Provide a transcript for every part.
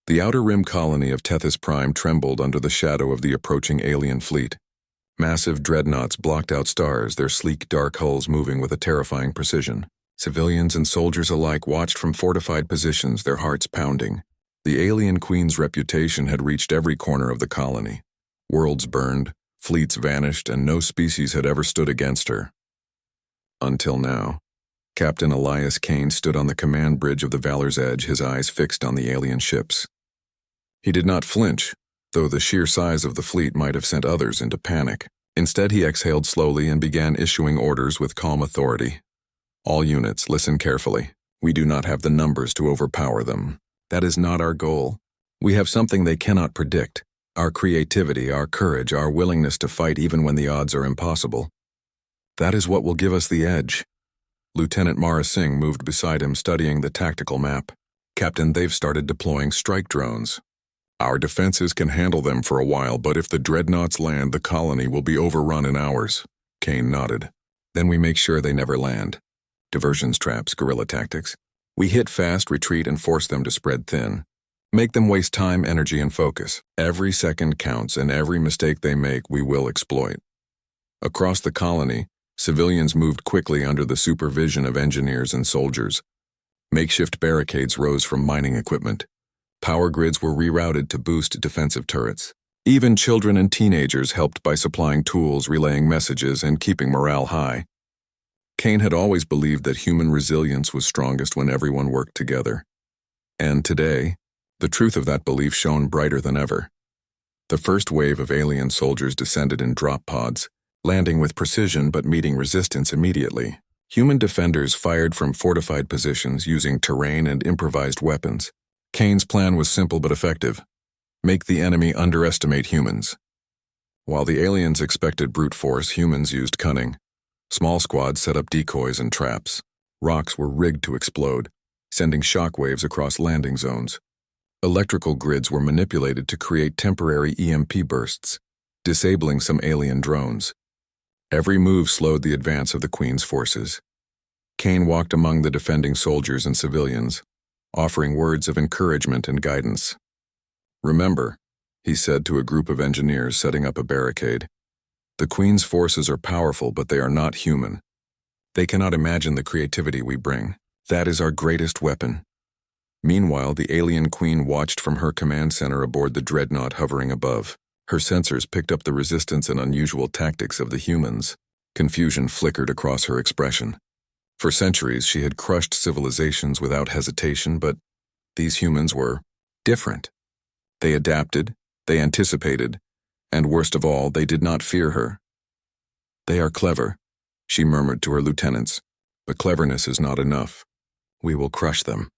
The outer rim colony of Tethys Prime trembled under the shadow of the approaching alien fleet. Massive dreadnoughts blocked out stars, their sleek dark hulls moving with a terrifying precision. Civilians and soldiers alike watched from fortified positions, their hearts pounding. The alien queen's reputation had reached every corner of the colony. Worlds burned, fleets vanished, and no species had ever stood against her. Until now. Captain Elias Kane stood on the command bridge of the Valor's Edge, his eyes fixed on the alien ships. He did not flinch, though the sheer size of the fleet might have sent others into panic. Instead, he exhaled slowly and began issuing orders with calm authority. All units, listen carefully. We do not have the numbers to overpower them. That is not our goal. We have something they cannot predict. Our creativity, our courage, our willingness to fight even when the odds are impossible. That is what will give us the edge. Lieutenant Mara Singh moved beside him, studying the tactical map. Captain, they've started deploying strike drones. Our defenses can handle them for a while, but if the dreadnoughts land, the colony will be overrun in hours. Kane nodded. Then we make sure they never land. Diversions, traps, guerrilla tactics. We hit fast, retreat, and force them to spread thin. Make them waste time, energy, and focus. Every second counts, and every mistake they make, we will exploit. Across the colony, civilians moved quickly under the supervision of engineers and soldiers. Makeshift barricades rose from mining equipment. Power grids were rerouted to boost defensive turrets. Even children and teenagers helped by supplying tools, relaying messages, and keeping morale high. Kane had always believed that human resilience was strongest when everyone worked together. And today, the truth of that belief shone brighter than ever. The first wave of alien soldiers descended in drop pods, landing with precision but meeting resistance immediately. Human defenders fired from fortified positions using terrain and improvised weapons. Kane's plan was simple but effective. Make the enemy underestimate humans. While the aliens expected brute force, humans used cunning. Small squads set up decoys and traps. Rocks were rigged to explode, sending shockwaves across landing zones. Electrical grids were manipulated to create temporary EMP bursts, disabling some alien drones. Every move slowed the advance of the Queen's forces. Kane walked among the defending soldiers and civilians, offering words of encouragement and guidance. Remember, he said to a group of engineers setting up a barricade, the Queen's forces are powerful, but they are not human. They cannot imagine the creativity we bring. That is our greatest weapon. Meanwhile, the alien Queen watched from her command center aboard the dreadnought hovering above. Her sensors picked up the resistance and unusual tactics of the humans. Confusion flickered across her expression. For centuries, she had crushed civilizations without hesitation, but these humans were different. They adapted, they anticipated, and worst of all, they did not fear her. They are clever, she murmured to her lieutenants, but cleverness is not enough. We will crush them.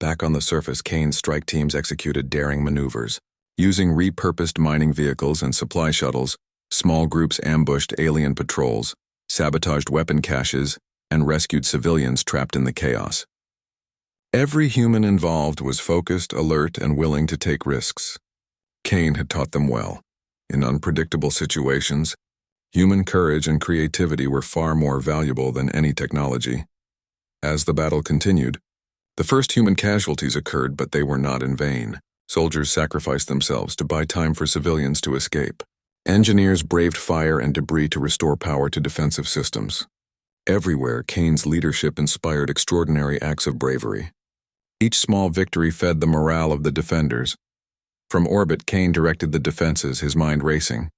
Back on the surface, Kane's strike teams executed daring maneuvers. Using repurposed mining vehicles and supply shuttles, small groups ambushed alien patrols, sabotaged weapon caches, and rescued civilians trapped in the chaos. Every human involved was focused, alert, and willing to take risks. Kane had taught them well. In unpredictable situations, human courage and creativity were far more valuable than any technology. As the battle continued, the first human casualties occurred, but they were not in vain. Soldiers sacrificed themselves to buy time for civilians to escape. Engineers braved fire and debris to restore power to defensive systems. Everywhere, Kane's leadership inspired extraordinary acts of bravery. Each small victory fed the morale of the defenders. From orbit, Kane directed the defenses, his mind racing.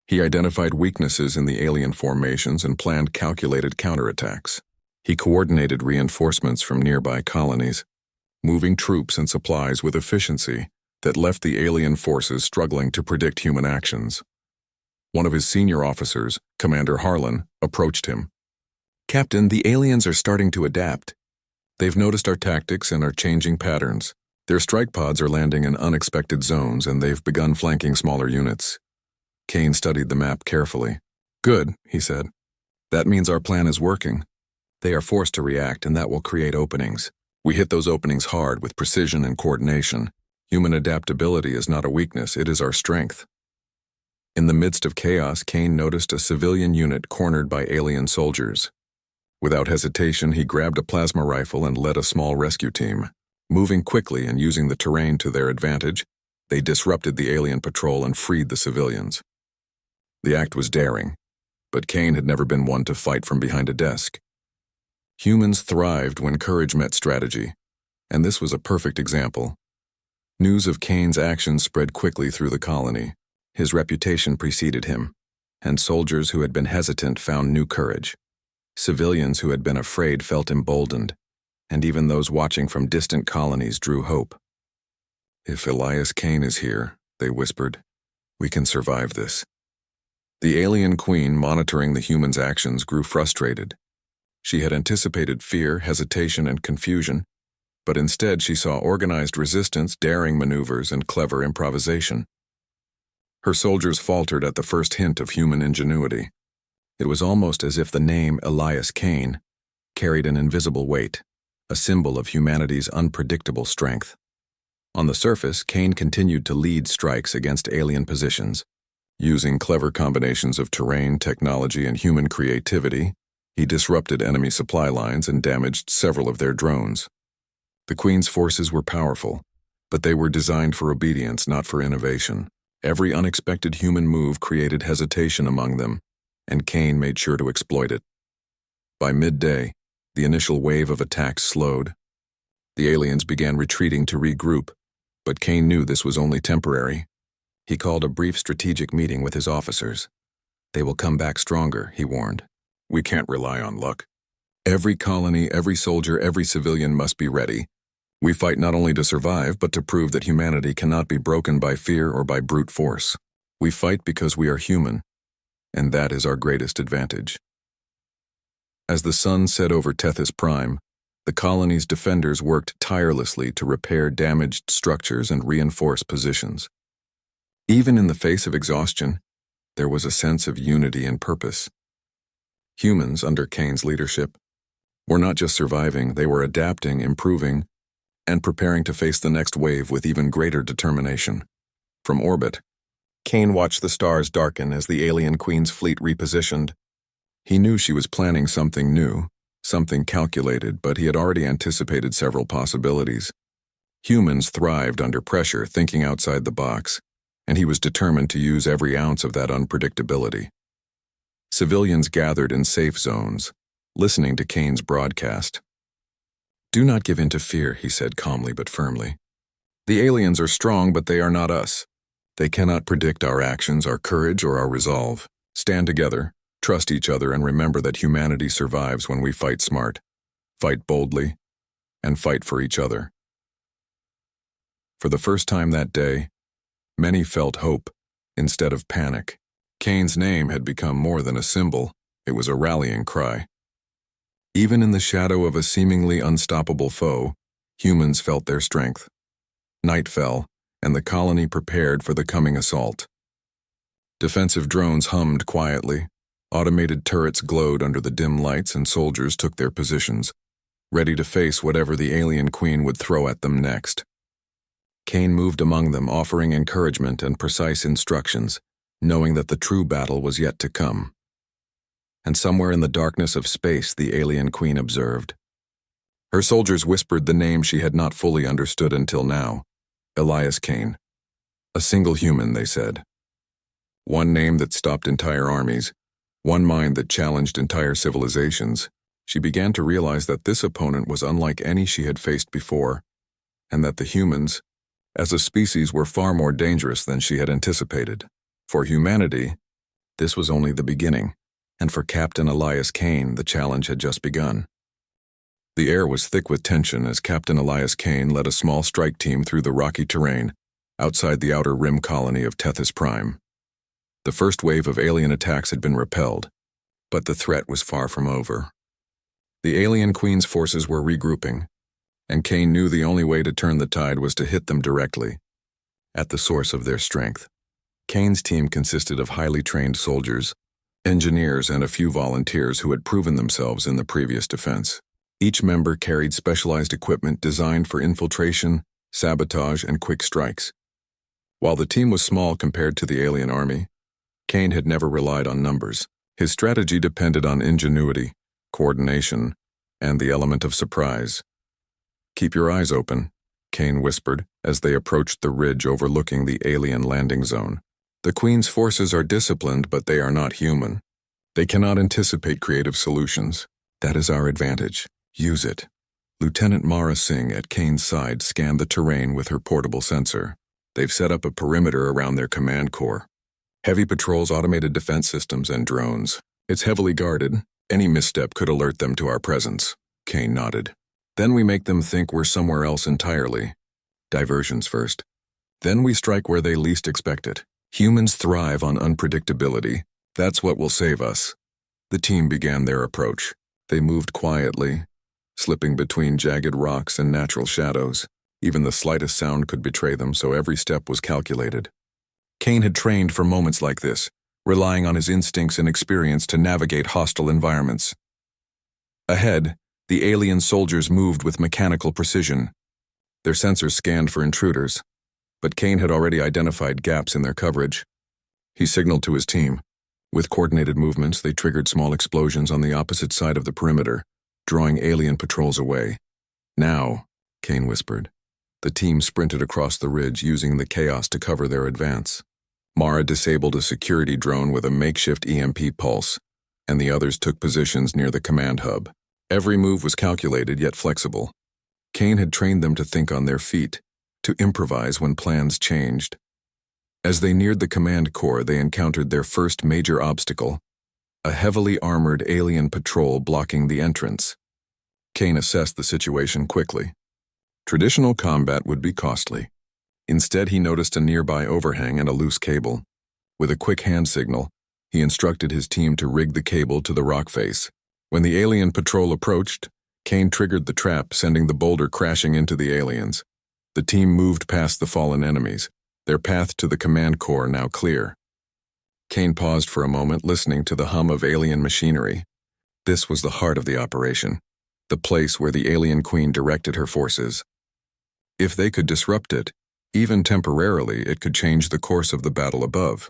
He identified weaknesses in the alien formations and planned calculated counterattacks. He coordinated reinforcements from nearby colonies, moving troops and supplies with efficiency that left the alien forces struggling to predict human actions. One of his senior officers, Commander Harlan, approached him. Captain, the aliens are starting to adapt. They've noticed our tactics and are changing patterns. Their strike pods are landing in unexpected zones, and they've begun flanking smaller units. Kane studied the map carefully. Good, he said. That means our plan is working. They are forced to react, and that will create openings. We hit those openings hard with precision and coordination. Human adaptability is not a weakness, it is our strength. In the midst of chaos, Kane noticed a civilian unit cornered by alien soldiers. Without hesitation, he grabbed a plasma rifle and led a small rescue team. Moving quickly and using the terrain to their advantage, they disrupted the alien patrol and freed the civilians. The act was daring, but Kane had never been one to fight from behind a desk. Humans thrived when courage met strategy, and this was a perfect example. News of Kane's actions spread quickly through the colony. His reputation preceded him, and soldiers who had been hesitant found new courage. Civilians who had been afraid felt emboldened, and even those watching from distant colonies drew hope. "If Elias Kane is here," they whispered, "we can survive this." The alien queen monitoring the humans' actions grew frustrated. She had anticipated fear, hesitation, and confusion, but instead she saw organized resistance, daring maneuvers, and clever improvisation. Her soldiers faltered at the first hint of human ingenuity. It was almost as if the name Elias Kane carried an invisible weight, a symbol of humanity's unpredictable strength. On the surface, Kane continued to lead strikes against alien positions. Using clever combinations of terrain, technology, and human creativity, he disrupted enemy supply lines and damaged several of their drones. The Queen's forces were powerful, but they were designed for obedience, not for innovation. Every unexpected human move created hesitation among them, and Kane made sure to exploit it. By midday, the initial wave of attacks slowed. The aliens began retreating to regroup, but Kane knew this was only temporary. He called a brief strategic meeting with his officers. "They will come back stronger," he warned. "We can't rely on luck. Every colony, every soldier, every civilian must be ready. We fight not only to survive, but to prove that humanity cannot be broken by fear or by brute force. We fight because we are human, and that is our greatest advantage." As the sun set over Tethys Prime, the colony's defenders worked tirelessly to repair damaged structures and reinforce positions. Even in the face of exhaustion, there was a sense of unity and purpose. Humans, under Kane's leadership, were not just surviving, they were adapting, improving, and preparing to face the next wave with even greater determination. From orbit, Kane watched the stars darken as the alien queen's fleet repositioned. He knew she was planning something new, something calculated, but he had already anticipated several possibilities. Humans thrived under pressure, thinking outside the box, and he was determined to use every ounce of that unpredictability. Civilians gathered in safe zones, listening to Kane's broadcast. "Do not give in to fear," he said calmly but firmly. "The aliens are strong, but they are not us. They cannot predict our actions, our courage, or our resolve. Stand together, trust each other, and remember that humanity survives when we fight smart, fight boldly, and fight for each other." For the first time that day, many felt hope instead of panic. Kane's name had become more than a symbol, it was a rallying cry. Even in the shadow of a seemingly unstoppable foe, humans felt their strength. Night fell, and the colony prepared for the coming assault. Defensive drones hummed quietly, automated turrets glowed under the dim lights, and soldiers took their positions, ready to face whatever the alien queen would throw at them next. Kane moved among them, offering encouragement and precise instructions, knowing that the true battle was yet to come. And somewhere in the darkness of space, the alien queen observed. Her soldiers whispered the name she had not fully understood until now, Elias Kane. A single human, they said. One name that stopped entire armies, one mind that challenged entire civilizations. She began to realize that this opponent was unlike any she had faced before, and that the humans, as a species, were far more dangerous than she had anticipated. For humanity, this was only the beginning, and for Captain Elias Kane, the challenge had just begun. The air was thick with tension as Captain Elias Kane led a small strike team through the rocky terrain outside the outer rim colony of Tethys Prime. The first wave of alien attacks had been repelled, but the threat was far from over. The alien queen's forces were regrouping, and Kane knew the only way to turn the tide was to hit them directly, at the source of their strength. Kane's team consisted of highly trained soldiers, engineers, and a few volunteers who had proven themselves in the previous defense. Each member carried specialized equipment designed for infiltration, sabotage, and quick strikes. While the team was small compared to the alien army, Kane had never relied on numbers. His strategy depended on ingenuity, coordination, and the element of surprise. "Keep your eyes open," Kane whispered as they approached the ridge overlooking the alien landing zone. The Queen's forces are disciplined, but they are not human. They cannot anticipate creative solutions. That is our advantage. Use it. Lieutenant Mara Singh at Kane's side scanned the terrain with her portable sensor. They've set up a perimeter around their command core. Heavy patrols, automated defense systems, and drones. It's heavily guarded. Any misstep could alert them to our presence. Kane nodded. Then we make them think we're somewhere else entirely. Diversions first. Then we strike where they least expect it. Humans thrive on unpredictability. That's what will save us. The team began their approach. They moved quietly, slipping between jagged rocks and natural shadows. Even the slightest sound could betray them, so every step was calculated. Kane had trained for moments like this, relying on his instincts and experience to navigate hostile environments. Ahead, the alien soldiers moved with mechanical precision. Their sensors scanned for intruders, but Kane had already identified gaps in their coverage. He signaled to his team. With coordinated movements, they triggered small explosions on the opposite side of the perimeter, drawing alien patrols away. Now, Kane whispered. The team sprinted across the ridge using the chaos to cover their advance. Mara disabled a security drone with a makeshift EMP pulse, and the others took positions near the command hub. Every move was calculated yet flexible. Kane had trained them to think on their feet, to improvise when plans changed. As they neared the command core, they encountered their first major obstacle, a heavily armored alien patrol blocking the entrance. Kane assessed the situation quickly. Traditional combat would be costly. Instead, he noticed a nearby overhang and a loose cable. With a quick hand signal, he instructed his team to rig the cable to the rock face. When the alien patrol approached, Kane triggered the trap, sending the boulder crashing into the aliens. The team moved past the fallen enemies, their path to the command core now clear. Kane paused for a moment, listening to the hum of alien machinery. This was the heart of the operation, the place where the alien queen directed her forces. If they could disrupt it, even temporarily, it could change the course of the battle above.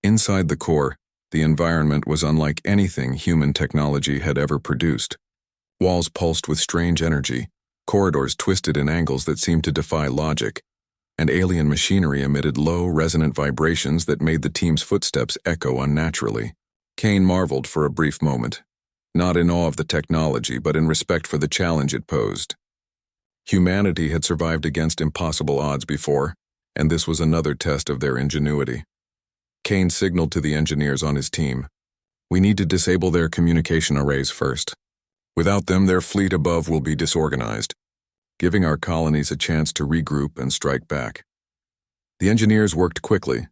Inside the core, the environment was unlike anything human technology had ever produced. Walls pulsed with strange energy, corridors twisted in angles that seemed to defy logic, and alien machinery emitted low, resonant vibrations that made the team's footsteps echo unnaturally. Kane marveled for a brief moment, not in awe of the technology, but in respect for the challenge it posed. Humanity had survived against impossible odds before, and this was another test of their ingenuity. Kane signaled to the engineers on his team. We need to disable their communication arrays first. Without them, their fleet above will be disorganized, giving our colonies a chance to regroup and strike back. The engineers worked quickly,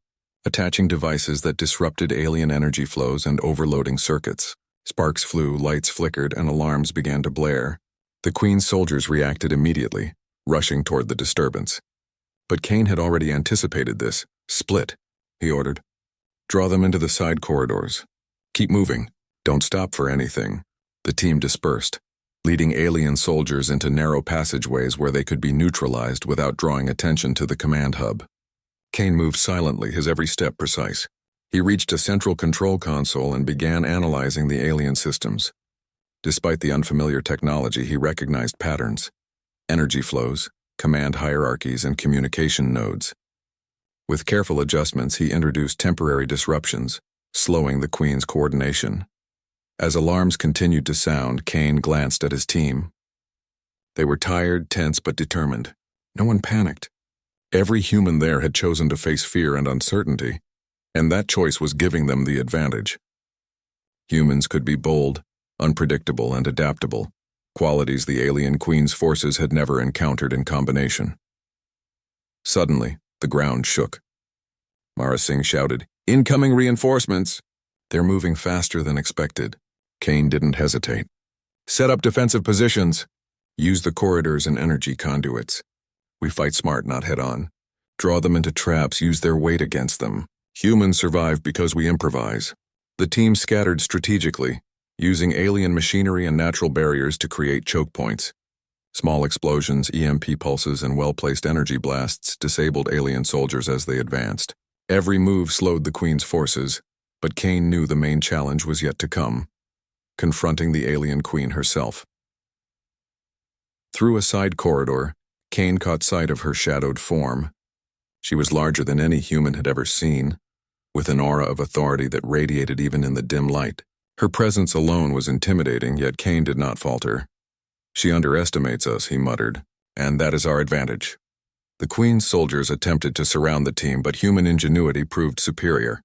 attaching devices that disrupted alien energy flows and overloading circuits. Sparks flew, lights flickered, and alarms began to blare. The Queen's soldiers reacted immediately, rushing toward the disturbance. But Kane had already anticipated this. Split, he ordered. Draw them into the side corridors. Keep moving. Don't stop for anything. The team dispersed, leading alien soldiers into narrow passageways where they could be neutralized without drawing attention to the command hub. Kane moved silently, his every step precise. He reached a central control console and began analyzing the alien systems. Despite the unfamiliar technology, he recognized patterns, energy flows, command hierarchies, and communication nodes. With careful adjustments, he introduced temporary disruptions, slowing the Queen's coordination. As alarms continued to sound, Kane glanced at his team. They were tired, tense, but determined. No one panicked. Every human there had chosen to face fear and uncertainty, and that choice was giving them the advantage. Humans could be bold, unpredictable, and adaptable, qualities the alien Queen's forces had never encountered in combination. Suddenly, the ground shook. Mara Singh shouted, "Incoming reinforcements!" They're moving faster than expected. Kane didn't hesitate. Set up defensive positions. Use the corridors and energy conduits. We fight smart, not head-on. Draw them into traps, use their weight against them. Humans survive because we improvise. The team scattered strategically, using alien machinery and natural barriers to create choke points. Small explosions, EMP pulses, and well-placed energy blasts disabled alien soldiers as they advanced. Every move slowed the Queen's forces, but Kane knew the main challenge was yet to come, confronting the alien Queen herself. Through a side corridor, Kane caught sight of her shadowed form. She was larger than any human had ever seen, with an aura of authority that radiated even in the dim light. Her presence alone was intimidating, yet Kane did not falter. "She underestimates us," he muttered, "and that is our advantage." The Queen's soldiers attempted to surround the team, but human ingenuity proved superior.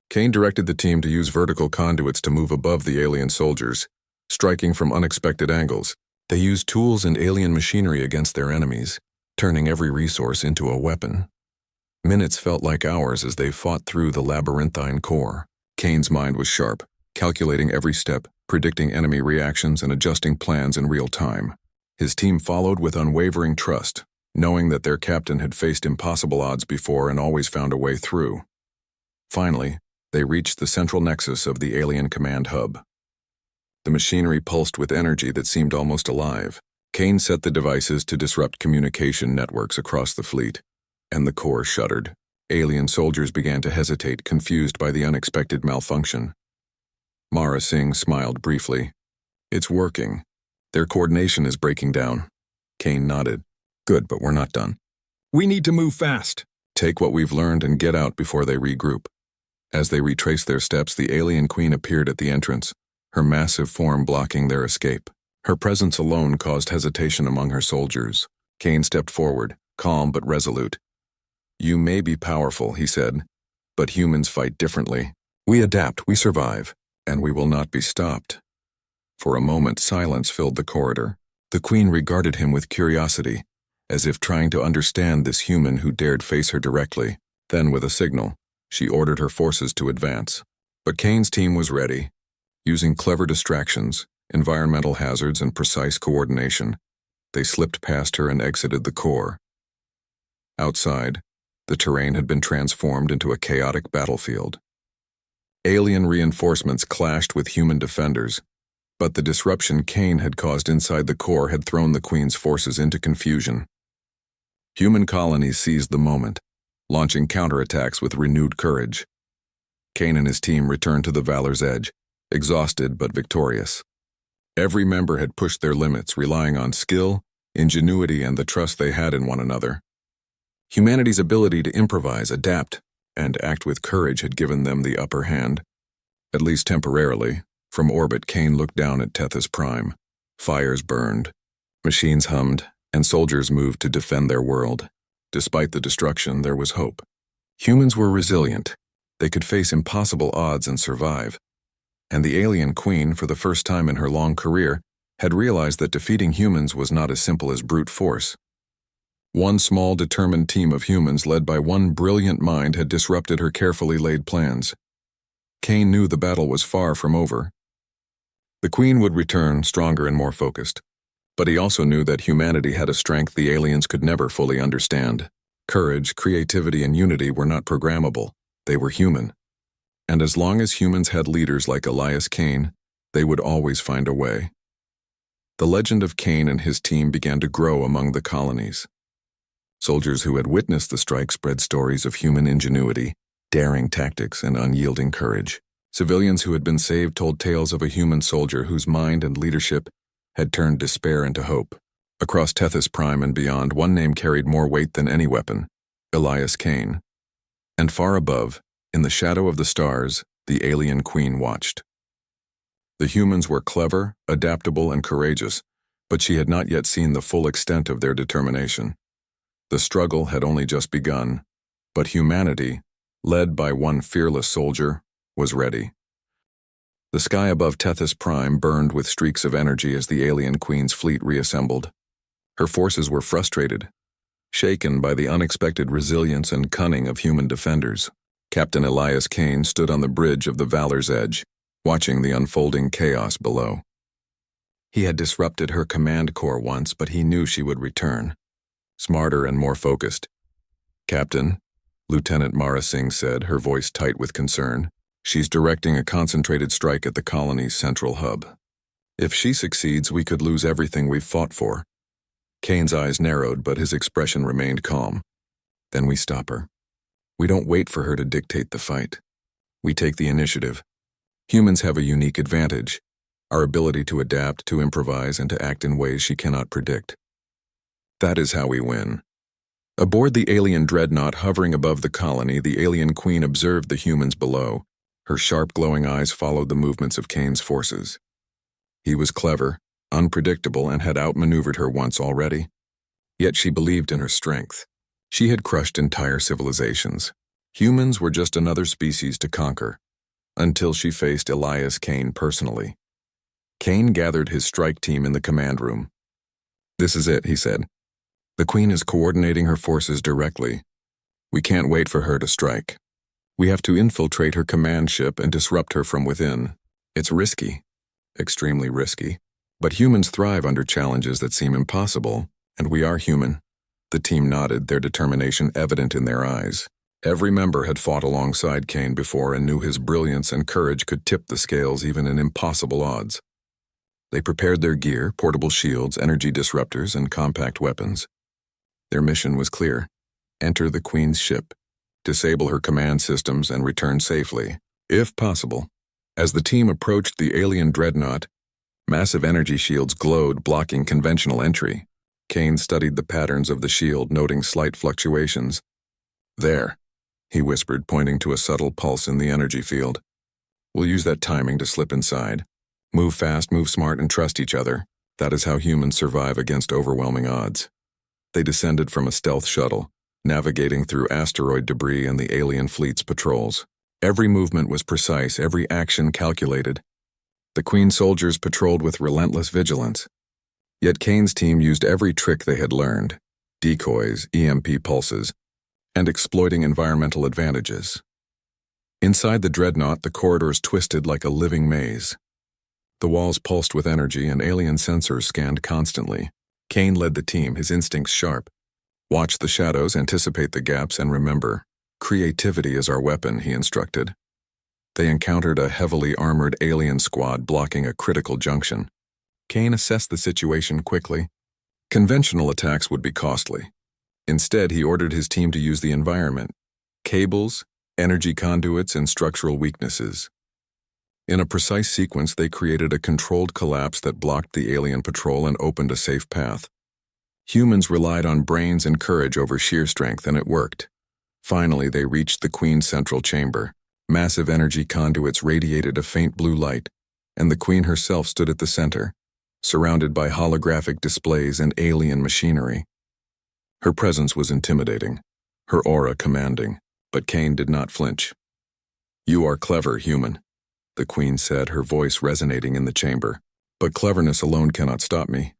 Kane directed the team to use vertical conduits to move above the alien soldiers, striking from unexpected angles. They used tools and alien machinery against their enemies, turning every resource into a weapon. Minutes felt like hours as they fought through the labyrinthine core. Kane's mind was sharp, calculating every step, predicting enemy reactions and adjusting plans in real time. His team followed with unwavering trust, knowing that their captain had faced impossible odds before and always found a way through. Finally, they reached the central nexus of the alien command hub. The machinery pulsed with energy that seemed almost alive. Kane set the devices to disrupt communication networks across the fleet, and the core shuddered. Alien soldiers began to hesitate, confused by the unexpected malfunction. Mara Singh smiled briefly. "It's working. Their coordination is breaking down." Kane nodded. "Good, but we're not done. We need to move fast. Take what we've learned and get out before they regroup." As they retraced their steps, the alien queen appeared at the entrance, her massive form blocking their escape. Her presence alone caused hesitation among her soldiers. Kane stepped forward, calm but resolute. "You may be powerful," he said, "but humans fight differently. We adapt, we survive, and we will not be stopped." For a moment, silence filled the corridor. The Queen regarded him with curiosity, as if trying to understand this human who dared face her directly. Then, with a signal, she ordered her forces to advance. But Kane's team was ready. Using clever distractions, environmental hazards, and precise coordination, they slipped past her and exited the core. Outside, the terrain had been transformed into a chaotic battlefield. Alien reinforcements clashed with human defenders, but the disruption Kane had caused inside the core had thrown the Queen's forces into confusion. Human colonies seized the moment, launching counterattacks with renewed courage. Kane and his team returned to the Valor's Edge, exhausted but victorious. Every member had pushed their limits, relying on skill, ingenuity, and the trust they had in one another. Humanity's ability to improvise, adapt, and act with courage had given them the upper hand. At least temporarily. From orbit, Kane looked down at Tethys Prime. Fires burned, machines hummed, and soldiers moved to defend their world. Despite the destruction, there was hope. Humans were resilient. They could face impossible odds and survive. And the alien queen, for the first time in her long career, had realized that defeating humans was not as simple as brute force. One small, determined team of humans led by one brilliant mind had disrupted her carefully laid plans. Kane knew the battle was far from over. The Queen would return, stronger and more focused. But he also knew that humanity had a strength the aliens could never fully understand. Courage, creativity, and unity were not programmable. They were human. And as long as humans had leaders like Elias Kane, they would always find a way. The legend of Kane and his team began to grow among the colonies. Soldiers who had witnessed the strike spread stories of human ingenuity, daring tactics, and unyielding courage. Civilians who had been saved told tales of a human soldier whose mind and leadership had turned despair into hope. Across Tethys Prime and beyond, one name carried more weight than any weapon: Elias Kane. And far above, in the shadow of the stars, the alien queen watched. The humans were clever, adaptable, and courageous, but she had not yet seen the full extent of their determination. The struggle had only just begun, but humanity, led by one fearless soldier, was ready. The sky above Tethys Prime burned with streaks of energy as the alien queen's fleet reassembled. Her forces were frustrated, shaken by the unexpected resilience and cunning of human defenders. Captain Elias Kane stood on the bridge of the Valor's Edge, watching the unfolding chaos below. He had disrupted her command core once, but he knew she would return, smarter and more focused. "Captain," Lieutenant Mara Singh said, her voice tight with concern, "she's directing a concentrated strike at the colony's central hub. If she succeeds, we could lose everything we've fought for." Kane's eyes narrowed, but his expression remained calm. "Then we stop her. We don't wait for her to dictate the fight. We take the initiative. Humans have a unique advantage: our ability to adapt, to improvise, and to act in ways she cannot predict. That is how we win. Aboard the alien dreadnought hovering above the colony, the alien queen observed the humans below. Her sharp, glowing eyes followed the movements of Kane's forces. He was clever, unpredictable, and had outmaneuvered her once already. Yet she believed in her strength. She had crushed entire civilizations. Humans were just another species to conquer, until she faced Elias Kane personally. Kane gathered his strike team in the command room. "This is it," he said. "The Queen is coordinating her forces directly. We can't wait for her to strike. We have to infiltrate her command ship and disrupt her from within. It's risky, extremely risky, but humans thrive under challenges that seem impossible, and we are human." The team nodded, their determination evident in their eyes. Every member had fought alongside Kane before and knew his brilliance and courage could tip the scales even in impossible odds. They prepared their gear, portable shields, energy disruptors, and compact weapons. Their mission was clear: enter the Queen's ship, disable her command systems, and return safely, if possible. As the team approached the alien dreadnought, massive energy shields glowed, blocking conventional entry. Kane studied the patterns of the shield, noting slight fluctuations. "There," he whispered, pointing to a subtle pulse in the energy field. "We'll use that timing to slip inside. Move fast, move smart, and trust each other. That is how humans survive against overwhelming odds." They descended from a stealth shuttle, navigating through asteroid debris and the alien fleet's patrols. Every movement was precise, every action calculated. The Queen's soldiers patrolled with relentless vigilance. Yet Kane's team used every trick they had learned: decoys, EMP pulses, and exploiting environmental advantages. Inside the dreadnought, the corridors twisted like a living maze. The walls pulsed with energy and alien sensors scanned constantly. Kane led the team, his instincts sharp. "Watch the shadows, anticipate the gaps, and remember, creativity is our weapon," he instructed. They encountered a heavily armored alien squad blocking a critical junction. Kane assessed the situation quickly. Conventional attacks would be costly. Instead, he ordered his team to use the environment: cables, energy conduits, and structural weaknesses. In a precise sequence, they created a controlled collapse that blocked the alien patrol and opened a safe path. Humans relied on brains and courage over sheer strength, and it worked. Finally, they reached the Queen's central chamber. Massive energy conduits radiated a faint blue light, and the Queen herself stood at the center, surrounded by holographic displays and alien machinery. Her presence was intimidating, her aura commanding, but Kane did not flinch. "You are clever, human," the Queen said, her voice resonating in the chamber. "But cleverness alone cannot stop me."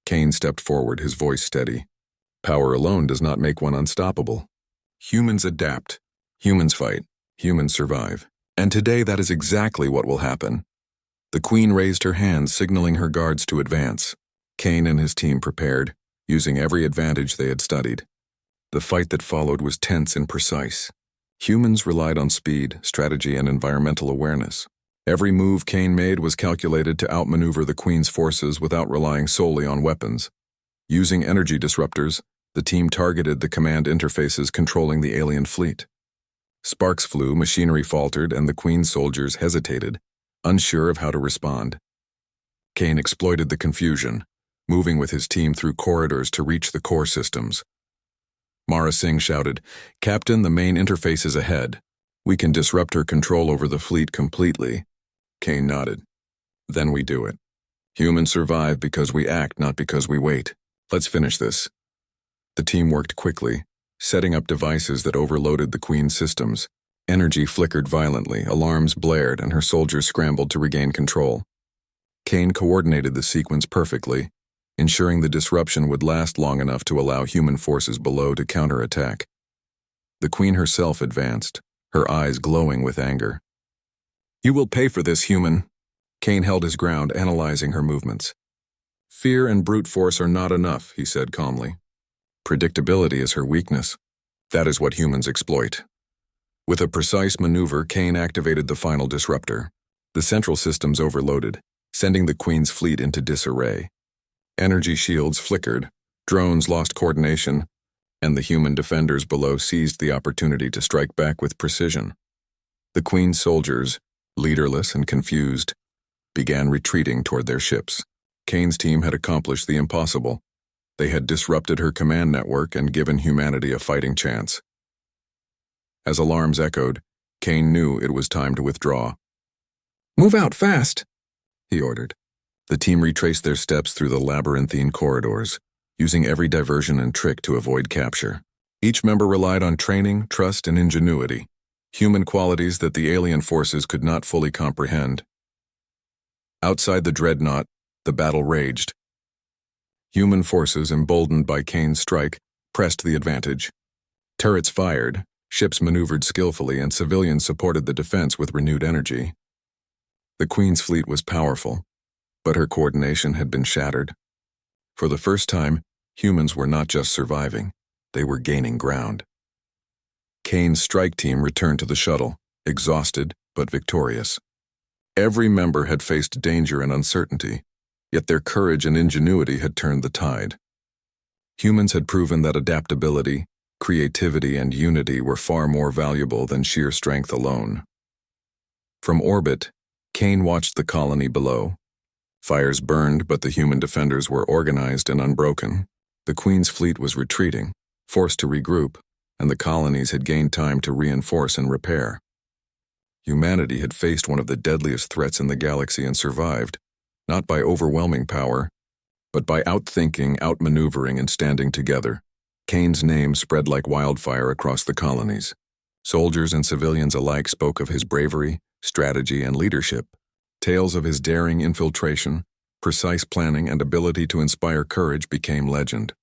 Kane stepped forward, his voice steady. "Power alone does not make one unstoppable. Humans adapt, humans fight, humans survive. And today that is exactly what will happen." The Queen raised her hand, signaling her guards to advance. Kane and his team prepared, using every advantage they had studied. The fight that followed was tense and precise. Humans relied on speed, strategy, and environmental awareness. Every move Kane made was calculated to outmaneuver the Queen's forces without relying solely on weapons. Using energy disruptors, the team targeted the command interfaces controlling the alien fleet. Sparks flew, machinery faltered, and the Queen's soldiers hesitated, unsure of how to respond. Kane exploited the confusion, moving with his team through corridors to reach the core systems. Mara Singh shouted, "Captain, the main interface is ahead. We can disrupt her control over the fleet completely." Kane nodded. "Then we do it. Humans survive because we act, not because we wait. Let's finish this." The team worked quickly, setting up devices that overloaded the Queen's systems. Energy flickered violently, alarms blared, and her soldiers scrambled to regain control. Kane coordinated the sequence perfectly, ensuring the disruption would last long enough to allow human forces below to counterattack. The Queen herself advanced, her eyes glowing with anger. "You will pay for this, human." Kane held his ground, analyzing her movements. "Fear and brute force are not enough," he said calmly. "Predictability is her weakness. That is what humans exploit." With a precise maneuver, Kane activated the final disruptor. The central systems overloaded, sending the Queen's fleet into disarray. Energy shields flickered, drones lost coordination, and the human defenders below seized the opportunity to strike back with precision. The Queen's soldiers, leaderless and confused, began retreating toward their ships. Kane's team had accomplished the impossible. They had disrupted her command network and given humanity a fighting chance. As alarms echoed, Kane knew it was time to withdraw. "Move out, fast!" he ordered. The team retraced their steps through the labyrinthine corridors, using every diversion and trick to avoid capture. Each member relied on training, trust, and ingenuity, human qualities that the alien forces could not fully comprehend. Outside the dreadnought, the battle raged. Human forces, emboldened by Kane's strike, pressed the advantage. Turrets fired, ships maneuvered skillfully, and civilians supported the defense with renewed energy. The Queen's fleet was powerful, but her coordination had been shattered. For the first time, humans were not just surviving, they were gaining ground. Kane's strike team returned to the shuttle, exhausted but victorious. Every member had faced danger and uncertainty, yet their courage and ingenuity had turned the tide. Humans had proven that adaptability, creativity, and unity were far more valuable than sheer strength alone. From orbit, Kane watched the colony below. Fires burned, but the human defenders were organized and unbroken. The Queen's fleet was retreating, forced to regroup, and the colonies had gained time to reinforce and repair. Humanity had faced one of the deadliest threats in the galaxy and survived, not by overwhelming power, but by outthinking, outmaneuvering, and standing together. Kane's name spread like wildfire across the colonies. Soldiers and civilians alike spoke of his bravery, strategy, and leadership. Tales of his daring infiltration, precise planning, and ability to inspire courage became legend.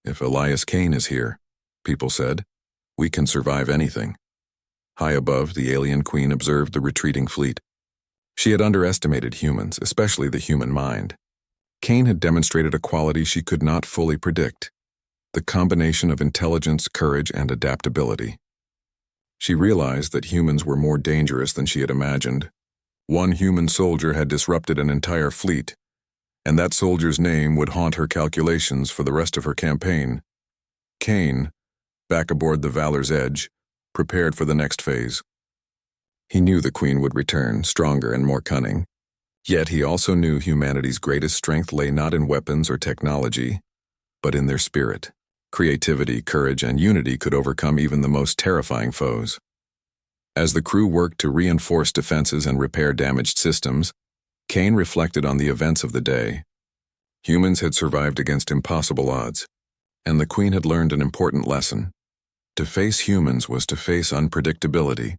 "If Elias Kane is here," people said, "we can survive anything." High above, the alien queen observed the retreating fleet. She had underestimated humans, especially the human mind. Kane had demonstrated a quality she could not fully predict: the combination of intelligence, courage, and adaptability. She realized that humans were more dangerous than she had imagined. One human soldier had disrupted an entire fleet, and that soldier's name would haunt her calculations for the rest of her campaign. Kane, back aboard the Valor's Edge, prepared for the next phase. He knew the Queen would return, stronger and more cunning. Yet he also knew humanity's greatest strength lay not in weapons or technology, but in their spirit. Creativity, courage, and unity could overcome even the most terrifying foes. As the crew worked to reinforce defenses and repair damaged systems, Kane reflected on the events of the day. Humans had survived against impossible odds, and the Queen had learned an important lesson. To face humans was to face unpredictability,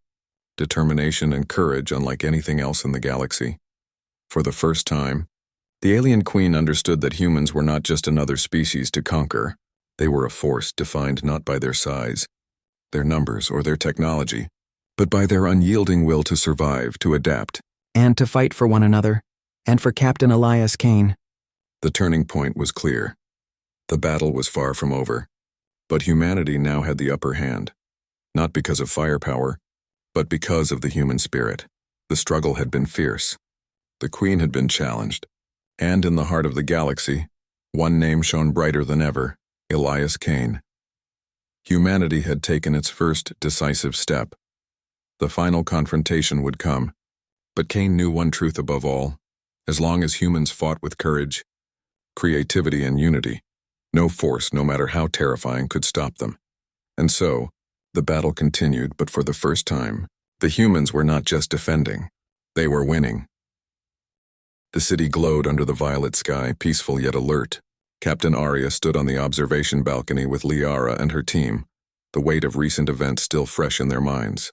determination, and courage unlike anything else in the galaxy. For the first time, the alien Queen understood that humans were not just another species to conquer. They were a force defined not by their size, their numbers, or their technology, but by their unyielding will to survive, to adapt, "And to fight for one another, and for Captain Elias Kane." The turning point was clear. The battle was far from over, but humanity now had the upper hand, not because of firepower, but because of the human spirit. The struggle had been fierce. The Queen had been challenged, and in the heart of the galaxy, one name shone brighter than ever: Elias Kane. Humanity had taken its first decisive step. The final confrontation would come, but Kane knew one truth above all: as long as humans fought with courage, creativity, and unity, no force, no matter how terrifying, could stop them. And so, the battle continued, but for the first time, the humans were not just defending, they were winning. The city glowed under the violet sky, peaceful yet alert. Captain Arya stood on the observation balcony with Liara and her team, the weight of recent events still fresh in their minds.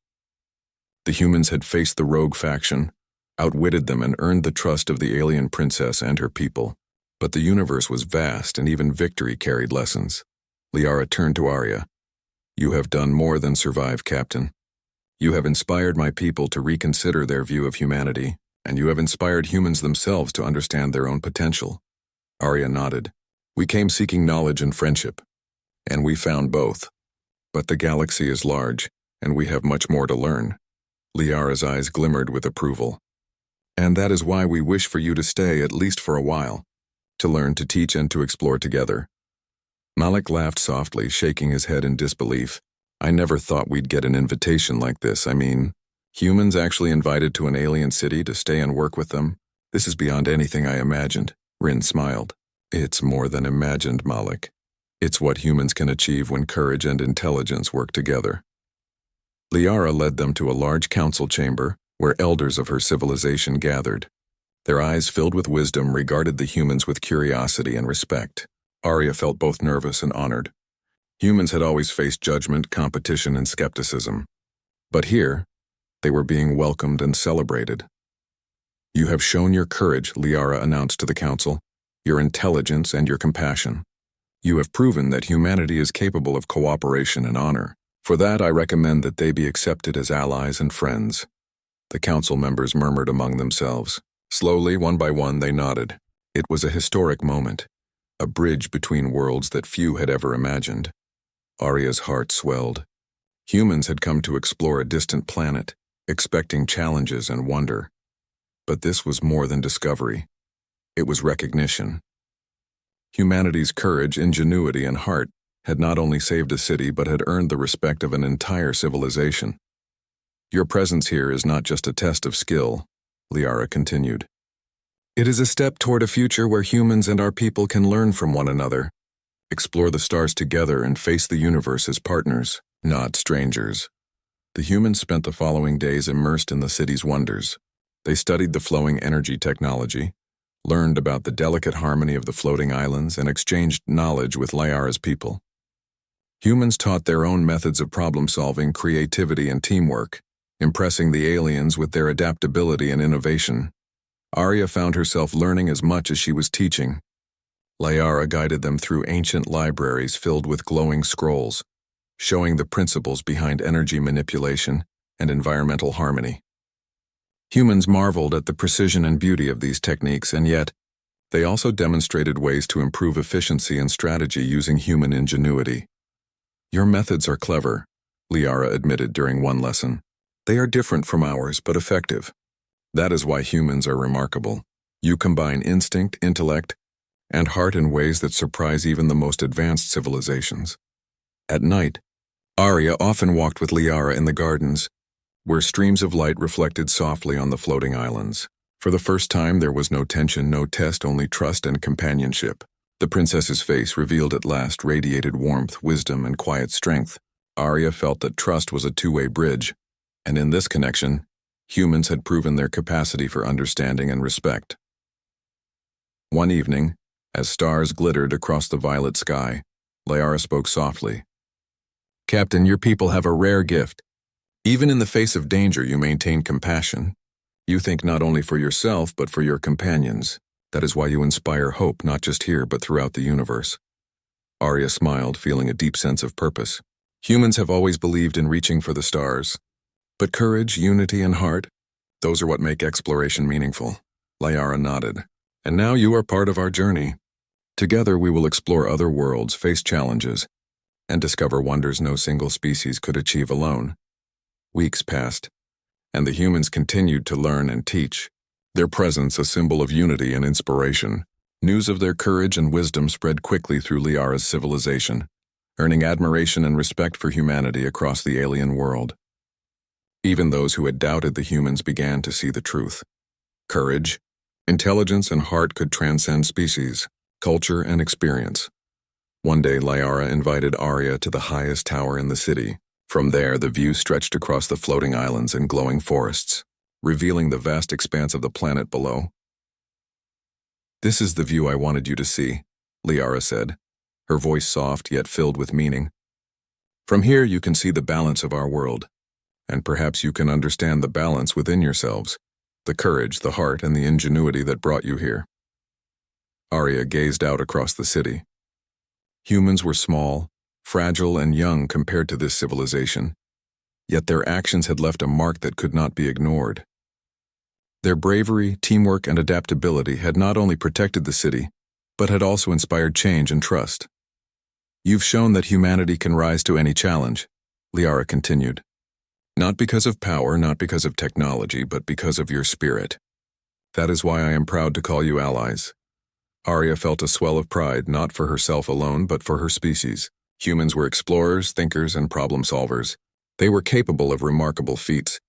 The humans had faced the rogue faction, outwitted them, and earned the trust of the alien princess and her people. But the universe was vast, and even victory carried lessons. Liara turned to Arya. "You have done more than survive, Captain. You have inspired my people to reconsider their view of humanity, and you have inspired humans themselves to understand their own potential." Arya nodded. "We came seeking knowledge and friendship, and we found both. But the galaxy is large, and we have much more to learn." Liara's eyes glimmered with approval. "And that is why we wish for you to stay, at least for a while, to learn, to teach, and to explore together." Malik laughed softly, shaking his head in disbelief. "I never thought we'd get an invitation like this. I mean, humans actually invited to an alien city to stay and work with them? This is beyond anything I imagined." Rin smiled. It's more than imagined, Malik. It's what humans can achieve when courage and intelligence work together. Liara led them to a large council chamber where elders of her civilization gathered. Their eyes filled with wisdom regarded the humans with curiosity and respect. Arya felt both nervous and honored. Humans had always faced judgment, competition, and skepticism. But here, they were being welcomed and celebrated. "You have shown your courage," Liara announced to the council, "your intelligence and your compassion. You have proven that humanity is capable of cooperation and honor. For that, I recommend that they be accepted as allies and friends." The council members murmured among themselves. Slowly, one by one, they nodded. It was a historic moment, a bridge between worlds that few had ever imagined. Arya's heart swelled. Humans had come to explore a distant planet, expecting challenges and wonder. But this was more than discovery. It was recognition. Humanity's courage, ingenuity, and heart had not only saved a city but had earned the respect of an entire civilization. "Your presence here is not just a test of skill," Liara continued. "It is a step toward a future where humans and our people can learn from one another, explore the stars together, and face the universe as partners, not strangers." The humans spent the following days immersed in the city's wonders. They studied the flowing energy technology, learned about the delicate harmony of the floating islands, and exchanged knowledge with Liara's people. Humans taught their own methods of problem-solving, creativity, and teamwork, impressing the aliens with their adaptability and innovation. Arya found herself learning as much as she was teaching. Liara guided them through ancient libraries filled with glowing scrolls, showing the principles behind energy manipulation and environmental harmony. Humans marveled at the precision and beauty of these techniques, and yet, they also demonstrated ways to improve efficiency and strategy using human ingenuity. "Your methods are clever," Liara admitted during one lesson. "They are different from ours, but effective. That is why humans are remarkable. You combine instinct, intellect, and heart in ways that surprise even the most advanced civilizations." At night, Arya often walked with Liara in the gardens, where streams of light reflected softly on the floating islands. For the first time, there was no tension, no test, only trust and companionship. The princess's face, revealed at last, radiated warmth, wisdom, and quiet strength. Arya felt that trust was a two-way bridge, and in this connection, humans had proven their capacity for understanding and respect. One evening, as stars glittered across the violet sky, Liara spoke softly. "Captain, your people have a rare gift. Even in the face of danger, you maintain compassion. You think not only for yourself, but for your companions. That is why you inspire hope, not just here, but throughout the universe." Arya smiled, feeling a deep sense of purpose. Humans have always believed in reaching for the stars. But courage, unity, and heart, those are what make exploration meaningful. Liara nodded. "And now you are part of our journey. Together we will explore other worlds, face challenges, and discover wonders no single species could achieve alone." Weeks passed, and the humans continued to learn and teach, their presence a symbol of unity and inspiration. News of their courage and wisdom spread quickly through Liara's civilization, earning admiration and respect for humanity across the alien world. Even those who had doubted the humans began to see the truth. Courage, intelligence, and heart could transcend species, culture, and experience. One day, Liara invited Arya to the highest tower in the city. From there, the view stretched across the floating islands and glowing forests, revealing the vast expanse of the planet below. "This is the view I wanted you to see," Liara said, her voice soft yet filled with meaning. "From here you can see the balance of our world, and perhaps you can understand the balance within yourselves, the courage, the heart, and the ingenuity that brought you here." Arya gazed out across the city. Humans were small, fragile, and young compared to this civilization, yet their actions had left a mark that could not be ignored. Their bravery, teamwork, and adaptability had not only protected the city, but had also inspired change and trust. "You've shown that humanity can rise to any challenge," Liara continued. "Not because of power, not because of technology, but because of your spirit. That is why I am proud to call you allies." Arya felt a swell of pride, not for herself alone, but for her species. Humans were explorers, thinkers, and problem solvers. They were capable of remarkable feats,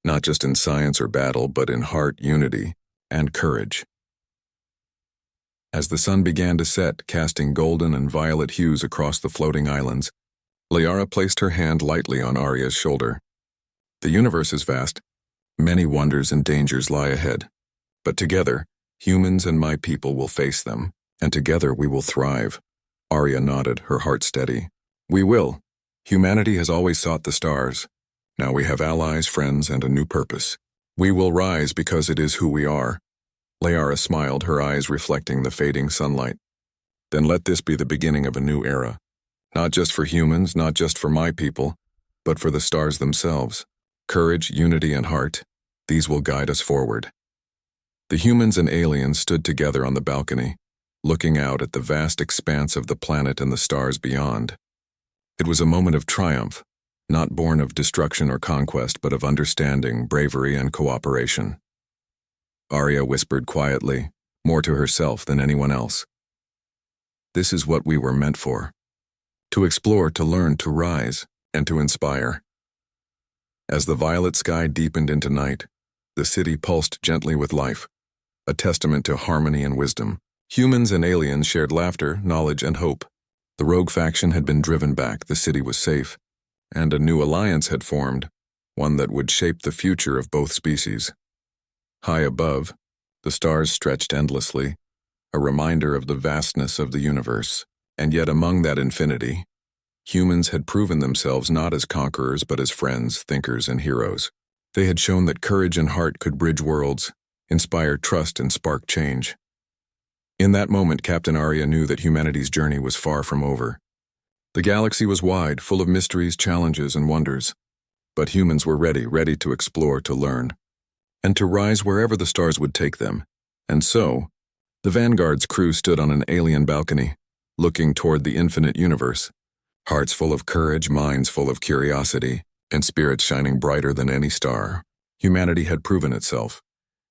not just in science or battle, but in heart, unity, and courage. As the sun began to set, casting golden and violet hues across the floating islands, Liara placed her hand lightly on Arya's shoulder. The universe is vast. Many wonders and dangers lie ahead. But together, humans and my people will face them, and together we will thrive. Arya nodded, her heart steady. We will. Humanity has always sought the stars. Now we have allies, friends, and a new purpose. We will rise because it is who we are. Liara smiled, her eyes reflecting the fading sunlight. Then let this be the beginning of a new era. Not just for humans, not just for my people, but for the stars themselves. Courage, unity, and heart, these will guide us forward. The humans and aliens stood together on the balcony, looking out at the vast expanse of the planet and the stars beyond. It was a moment of triumph, not born of destruction or conquest, but of understanding, bravery, and cooperation. Arya whispered quietly, more to herself than anyone else. This is what we were meant for. To explore, to learn, to rise, and to inspire. As the violet sky deepened into night, the city pulsed gently with life, a testament to harmony and wisdom. Humans and aliens shared laughter, knowledge, and hope. The rogue faction had been driven back, the city was safe, and a new alliance had formed, one that would shape the future of both species. High above, the stars stretched endlessly, a reminder of the vastness of the universe. And yet among that infinity, humans had proven themselves not as conquerors but as friends, thinkers, and heroes. They had shown that courage and heart could bridge worlds, inspire trust, and spark change. In that moment, Captain Arya knew that humanity's journey was far from over. The galaxy was wide, full of mysteries, challenges, and wonders. But humans were ready to explore, to learn, and to rise wherever the stars would take them. And so, the Vanguard's crew stood on an alien balcony, looking toward the infinite universe, hearts full of courage, minds full of curiosity, and spirits shining brighter than any star. Humanity had proven itself,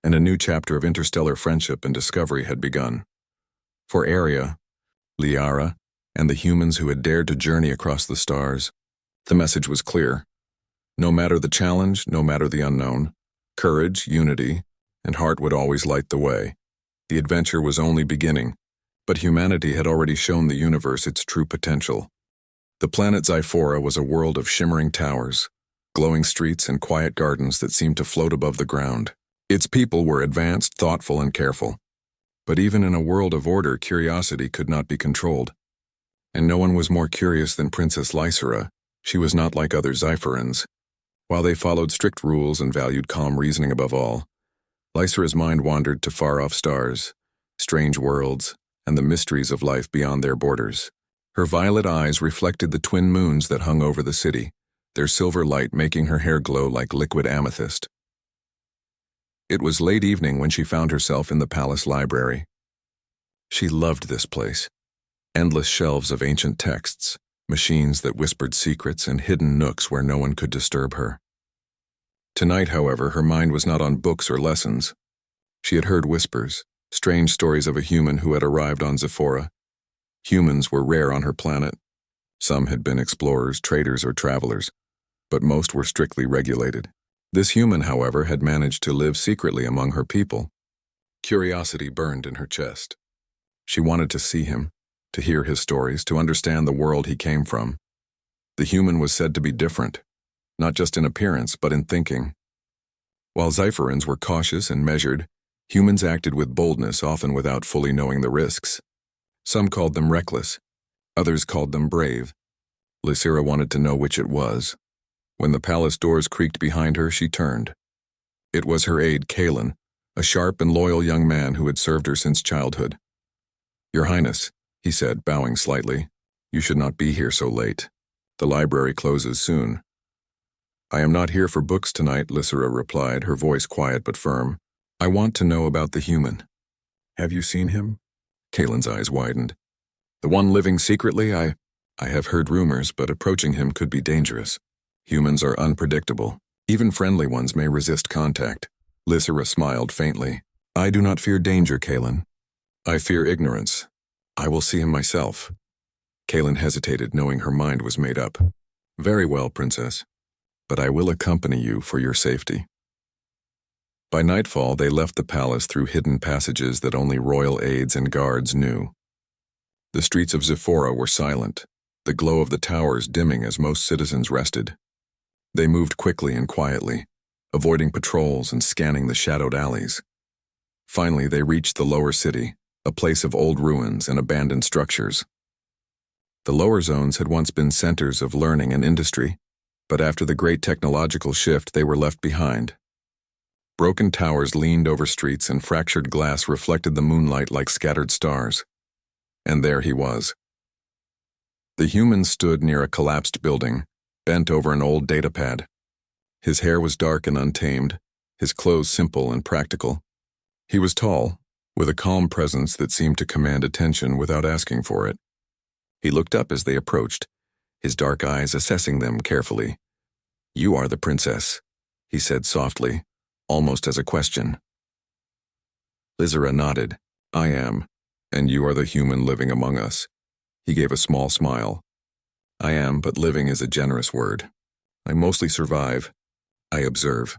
and a new chapter of interstellar friendship and discovery had begun. For Arya, Liara, and the humans who had dared to journey across the stars, the message was clear. No matter the challenge, no matter the unknown, courage, unity, and heart would always light the way. The adventure was only beginning, but humanity had already shown the universe its true potential. The planet Zyphora was a world of shimmering towers, glowing streets, and quiet gardens that seemed to float above the ground. Its people were advanced, thoughtful, and careful. But even in a world of order, curiosity could not be controlled. And no one was more curious than Princess Lysera. She was not like other Zyphorans. While they followed strict rules and valued calm reasoning above all, Lysera's mind wandered to far-off stars, strange worlds, and the mysteries of life beyond their borders. Her violet eyes reflected the twin moons that hung over the city, their silver light making her hair glow like liquid amethyst. It was late evening when she found herself in the palace library. She loved this place. Endless shelves of ancient texts, machines that whispered secrets, and hidden nooks where no one could disturb her. Tonight, however, her mind was not on books or lessons. She had heard whispers, strange stories of a human who had arrived on Zyphora. Humans were rare on her planet. Some had been explorers, traders, or travelers, but most were strictly regulated. This human, however, had managed to live secretly among her people. Curiosity burned in her chest. She wanted to see him, to hear his stories, to understand the world he came from. The human was said to be different, not just in appearance, but in thinking. While Zyphorans were cautious and measured, humans acted with boldness, often without fully knowing the risks. Some called them reckless, others called them brave. Lysera wanted to know which it was. When the palace doors creaked behind her, she turned. It was her aide, Kalen, a sharp and loyal young man who had served her since childhood. "Your Highness," he said, bowing slightly, "you should not be here so late. The library closes soon." "I am not here for books tonight," Lysera replied, her voice quiet but firm. "I want to know about the human." "Have you seen him?" Kalen's eyes widened. "The one living secretly? I have heard rumors, but approaching him could be dangerous. Humans are unpredictable. Even friendly ones may resist contact." Lysera smiled faintly. "I do not fear danger, Kalen. I fear ignorance. I will see him myself." Kalen hesitated, knowing her mind was made up. "Very well, Princess. But I will accompany you for your safety." By nightfall, they left the palace through hidden passages that only royal aides and guards knew. The streets of Zephora were silent, the glow of the towers dimming as most citizens rested. They moved quickly and quietly, avoiding patrols and scanning the shadowed alleys. Finally, they reached the lower city, a place of old ruins and abandoned structures. The lower zones had once been centers of learning and industry, but after the great technological shift, they were left behind. Broken towers leaned over streets and fractured glass reflected the moonlight like scattered stars. And there he was. The human stood near a collapsed building, bent over an old datapad. His hair was dark and untamed, his clothes simple and practical. He was tall, with a calm presence that seemed to command attention without asking for it. He looked up as they approached, his dark eyes assessing them carefully. "You are the princess," he said softly, almost as a question. Lizera nodded. "I am, and you are the human living among us." He gave a small smile. "I am, but living is a generous word. I mostly survive. I observe.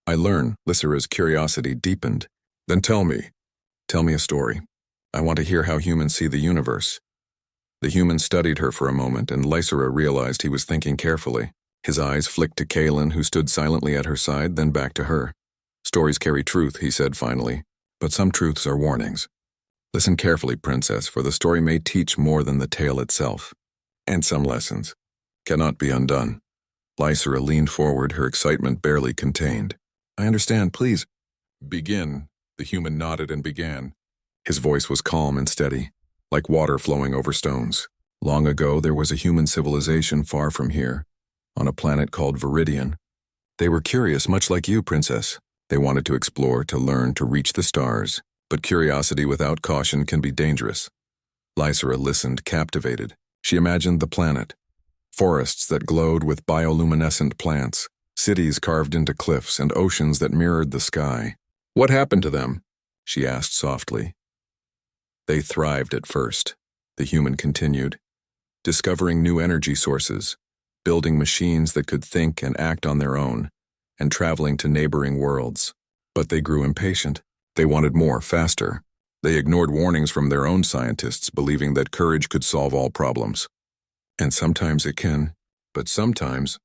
I learn." Lizera's curiosity deepened. "Then tell me a story. I want to hear how humans see the universe." The human studied her for a moment, and Lysera realized he was thinking carefully. His eyes flicked to Kalen, who stood silently at her side, then back to her. "Stories carry truth," he said finally, "but some truths are warnings. Listen carefully, princess, for the story may teach more than the tale itself. And some lessons cannot be undone." Lysera leaned forward, her excitement barely contained. "I understand, please." "Begin." The human nodded and began. His voice was calm and steady, like water flowing over stones. "Long ago, there was a human civilization far from here, on a planet called Viridian. They were curious, much like you, princess. They wanted to explore, to learn, to reach the stars. But curiosity without caution can be dangerous." Lysera listened, captivated. She imagined the planet. Forests that glowed with bioluminescent plants, cities carved into cliffs, and oceans that mirrored the sky. "What happened to them?" she asked softly. "They thrived at first," the human continued, "discovering new energy sources, building machines that could think and act on their own, and traveling to neighboring worlds. But they grew impatient. They wanted more, faster. They ignored warnings from their own scientists, believing that courage could solve all problems. And sometimes it can, but sometimes—"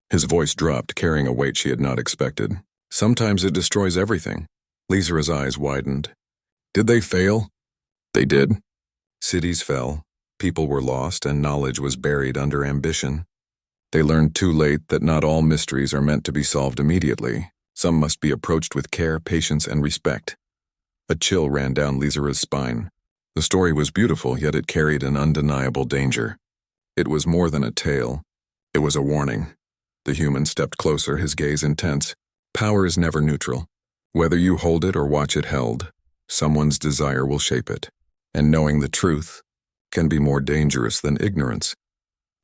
His voice dropped, carrying a weight she had not expected. "Sometimes it destroys everything." Lysera's eyes widened. "Did they fail?" "They did. Cities fell, people were lost, and knowledge was buried under ambition. They learned too late that not all mysteries are meant to be solved immediately. Some must be approached with care, patience, and respect." A chill ran down Lysera's spine. The story was beautiful, yet it carried an undeniable danger. It was more than a tale. It was a warning. The human stepped closer, his gaze intense. "Power is never neutral. Whether you hold it or watch it held, someone's desire will shape it. And knowing the truth can be more dangerous than ignorance."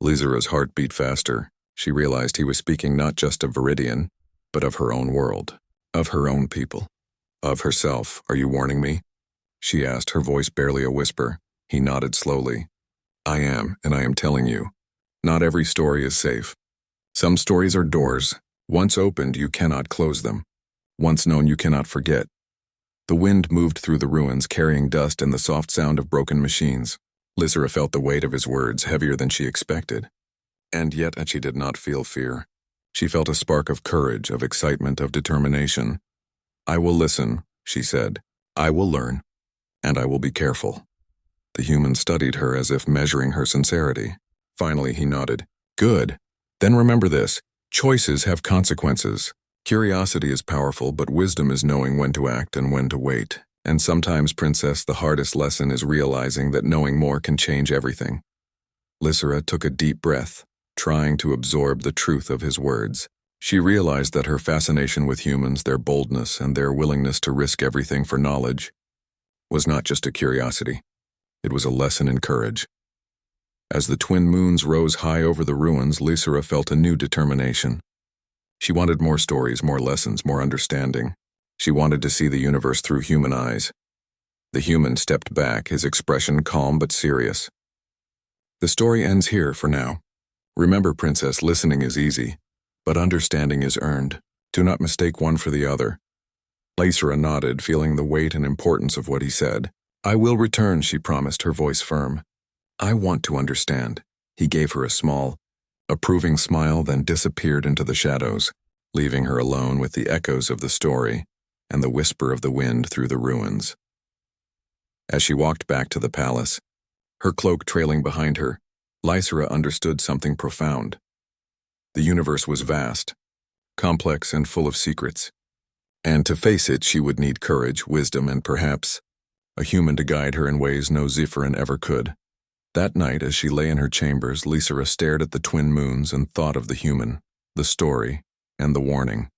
Lysera's heart beat faster. She realized he was speaking not just of Viridian, but of her own world, of her own people, of herself. "Are you warning me?" she asked, her voice barely a whisper. He nodded slowly. "I am, and I am telling you. Not every story is safe. Some stories are doors. Once opened, you cannot close them. Once known, you cannot forget." The wind moved through the ruins, carrying dust and the soft sound of broken machines. Lysera felt the weight of his words, heavier than she expected. And yet she did not feel fear. She felt a spark of courage, of excitement, of determination. "I will listen," she said. "I will learn, and I will be careful." The human studied her as if measuring her sincerity. Finally, he nodded. "Good. Then remember this. Choices have consequences. Curiosity is powerful, but wisdom is knowing when to act and when to wait. And sometimes, princess, the hardest lesson is realizing that knowing more can change everything." Lysera took a deep breath, trying to absorb the truth of his words. She realized that her fascination with humans, their boldness, and their willingness to risk everything for knowledge, was not just a curiosity. It was a lesson in courage. As the twin moons rose high over the ruins, Lysera felt a new determination. She wanted more stories, more lessons, more understanding. She wanted to see the universe through human eyes. The human stepped back, his expression calm but serious. "The story ends here for now. Remember, princess, listening is easy, but understanding is earned. Do not mistake one for the other. Lysra nodded, feeling the weight and importance of what he said. "I will return," she promised, her voice firm. "I want to understand." He gave her a small, approving smile, then disappeared into the shadows, leaving her alone with the echoes of the story and the whisper of the wind through the ruins. As she walked back to the palace, her cloak trailing behind her, Lysra understood something profound. The universe was vast, complex, and full of secrets. And to face it, she would need courage, wisdom, and perhaps a human to guide her in ways no Zephyrin ever could. That night, as she lay in her chambers, Lysra stared at the twin moons and thought of the human, the story, and the warning.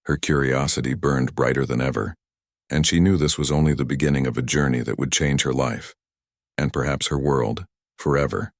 Her curiosity burned brighter than ever, and she knew this was only the beginning of a journey that would change her life, and perhaps her world, forever.